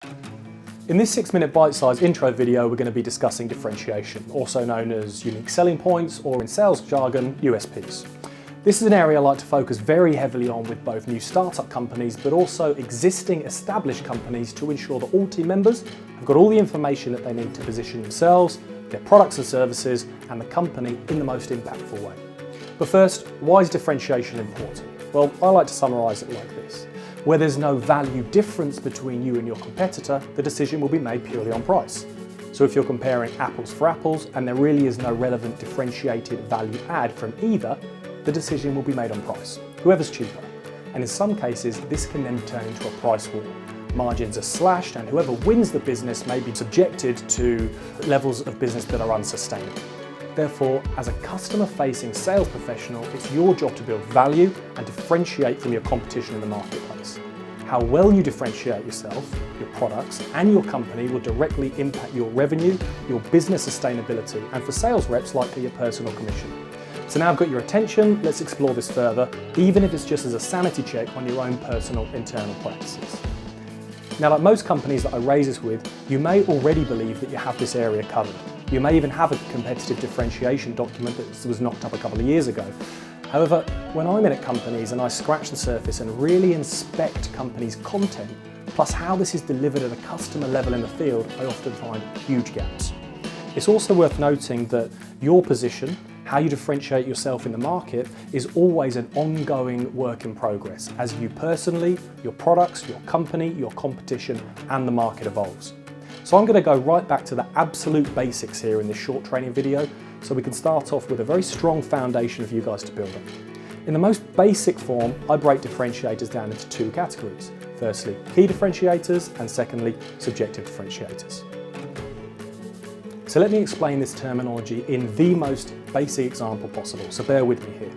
In this 6-minute bite-sized intro video, we're going to be discussing differentiation, also known as unique selling points, or in sales jargon, USPs. This is an area I like to focus very heavily on with both new startup companies, but also existing established companies, to ensure that all team members have got all the information that they need to position themselves, their products and services, and the company in the most impactful way. But first, why is differentiation important? Well, I like to summarise it like this. Where there's no value difference between you and your competitor, the decision will be made purely on price. So if you're comparing apples for apples and there really is no relevant differentiated value add from either, the decision will be made on price, whoever's cheaper. And in some cases, this can then turn into a price war. Margins are slashed and whoever wins the business may be subjected to levels of business that are unsustainable. Therefore, as a customer-facing sales professional, it's your job to build value and differentiate from your competition in the marketplace. How well you differentiate yourself, your products, and your company will directly impact your revenue, your business sustainability, and for sales reps, likely your personal commission. So now I've got your attention, let's explore this further, even if it's just as a sanity check on your own personal internal practices. Now, like most companies that I raise this with, you may already believe that you have this area covered. You may even have a competitive differentiation document that was knocked up a couple of years ago. However, when I'm in at companies and I scratch the surface and really inspect companies' content, plus how this is delivered at a customer level in the field, I often find huge gaps. It's also worth noting that your position, how you differentiate yourself in the market, is always an ongoing work in progress as you personally, your products, your company, your competition, and the market evolves. So I'm going to go right back to the absolute basics here in this short training video, so we can start off with a very strong foundation for you guys to build on. In the most basic form, I break differentiators down into two categories. Firstly, key differentiators, and secondly, subjective differentiators. So let me explain this terminology in the most basic example possible, so bear with me here.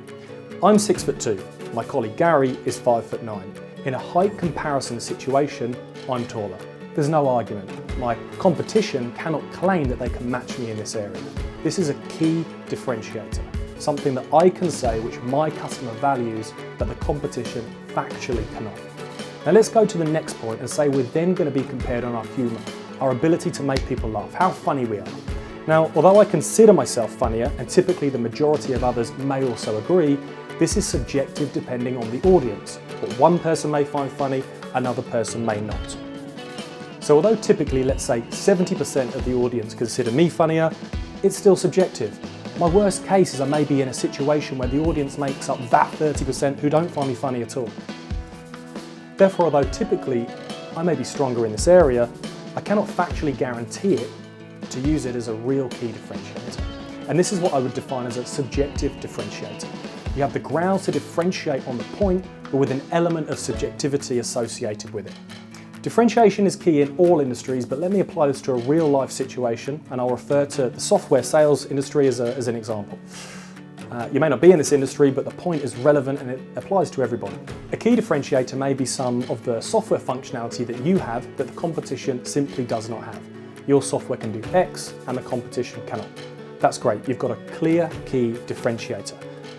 I'm 6'2", my colleague Gary is 5'9". In a height comparison situation, I'm taller. There's no argument. My competition cannot claim that they can match me in this area. This is a key differentiator, something that I can say which my customer values that the competition factually cannot. Now let's go to the next point and say we're then going to be compared on our humour, our ability to make people laugh, how funny we are. Now, although I consider myself funnier, and typically the majority of others may also agree, this is subjective depending on the audience. What one person may find funny, another person may not. So although typically, let's say 70% of the audience consider me funnier, it's still subjective. My worst case is I may be in a situation where the audience makes up that 30% who don't find me funny at all. Therefore, although typically I may be stronger in this area, I cannot factually guarantee it to use it as a real key differentiator. And this is what I would define as a subjective differentiator. You have the grounds to differentiate on the point, but with an element of subjectivity associated with it. Differentiation is key in all industries, but let me apply this to a real life situation, and I'll refer to the software sales industry as an example. You may not be in this industry, but the point is relevant and it applies to everybody. A key differentiator may be some of the software functionality that you have that the competition simply does not have. Your software can do X and the competition cannot. That's great, you've got a clear key differentiator,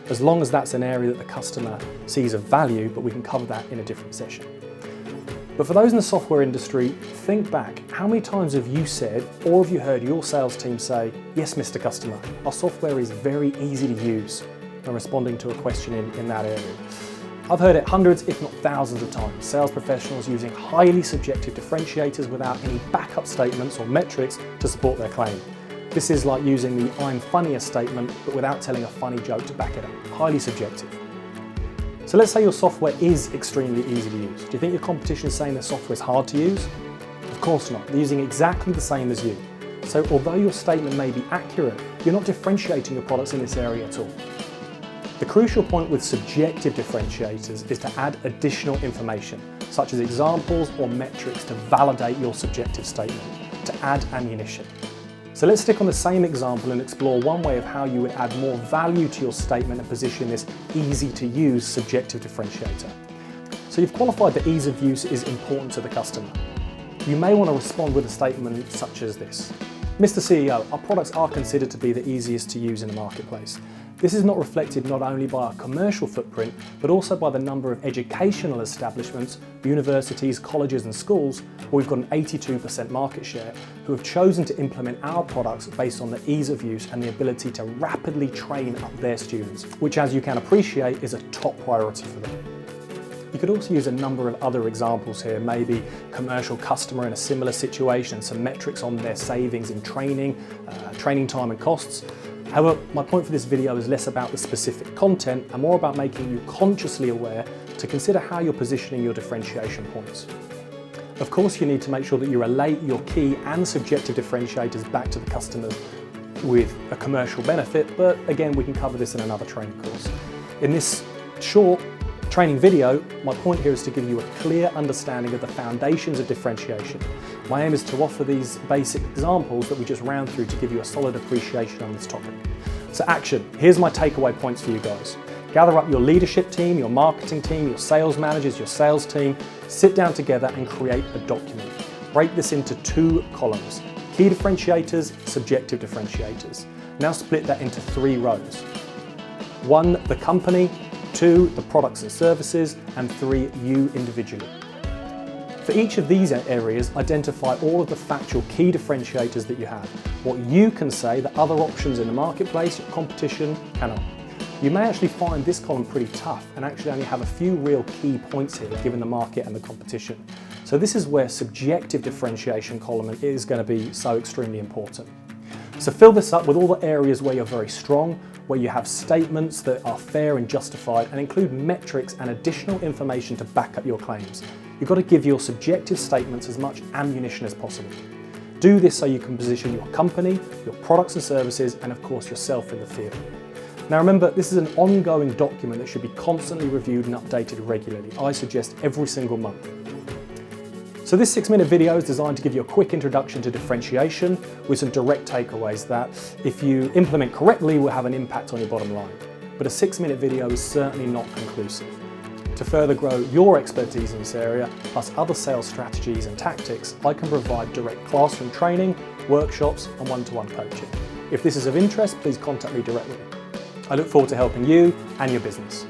as long as that's an area that the customer sees of value, but we can cover that in a different session. But for those in the software industry, think back, how many times have you said, or have you heard your sales team say, "Yes, Mr. Customer, our software is very easy to use," when responding to a question in that area? I've heard it hundreds, if not thousands of times, sales professionals using highly subjective differentiators without any backup statements or metrics to support their claim. This is like using the "I'm funnier" statement, but without telling a funny joke to back it up. Highly subjective. So let's say your software is extremely easy to use. Do you think your competition is saying their software is hard to use? Of course not. They're using exactly the same as you. So although your statement may be accurate, you're not differentiating your products in this area at all. The crucial point with subjective differentiators is to add additional information, such as examples or metrics to validate your subjective statement, to add ammunition. So let's stick on the same example and explore one way of how you would add more value to your statement and position this easy to use subjective differentiator. So you've qualified that ease of use is important to the customer. You may want to respond with a statement such as this: "Mr. CEO, our products are considered to be the easiest to use in the marketplace. This is not reflected not only by our commercial footprint, but also by the number of educational establishments, universities, colleges and schools, where we've got an 82% market share, who have chosen to implement our products based on the ease of use and the ability to rapidly train up their students, which, as you can appreciate, is a top priority for them. You could also use a number of other examples here, maybe commercial customer in a similar situation, some metrics on their savings in training, training time and costs. However, my point for this video is less about the specific content and more about making you consciously aware to consider how you're positioning your differentiation points. Of course, you need to make sure that you relate your key and subjective differentiators back to the customers with a commercial benefit, but again, we can cover this in another training course. In this short training video, my point here is to give you a clear understanding of the foundations of differentiation. My aim is to offer these basic examples that we just ran through to give you a solid appreciation on this topic. So action, here's my takeaway points for you guys. Gather up your leadership team, your marketing team, your sales managers, your sales team, sit down together and create a document. Break this into 2 columns, key differentiators, subjective differentiators. Now split that into 3 rows. 1, the company, 2, the products and services, and 3, you individually. For each of these areas, identify all of the factual key differentiators that you have, what you can say that other options in the marketplace, your competition, cannot. You may actually find this column pretty tough and actually only have a few real key points here given the market and the competition. So this is where subjective differentiation column is going to be so extremely important. So fill this up with all the areas where you're very strong, where you have statements that are fair and justified, and include metrics and additional information to back up your claims. You've got to give your subjective statements as much ammunition as possible. Do this so you can position your company, your products and services, and of course yourself in the field. Now remember, this is an ongoing document that should be constantly reviewed and updated regularly. I suggest every single month. So this 6-minute video is designed to give you a quick introduction to differentiation with some direct takeaways that, if you implement correctly, will have an impact on your bottom line. But a 6-minute video is certainly not conclusive. To further grow your expertise in this area, plus other sales strategies and tactics, I can provide direct classroom training, workshops, and one-to-one coaching. If this is of interest, please contact me directly. I look forward to helping you and your business.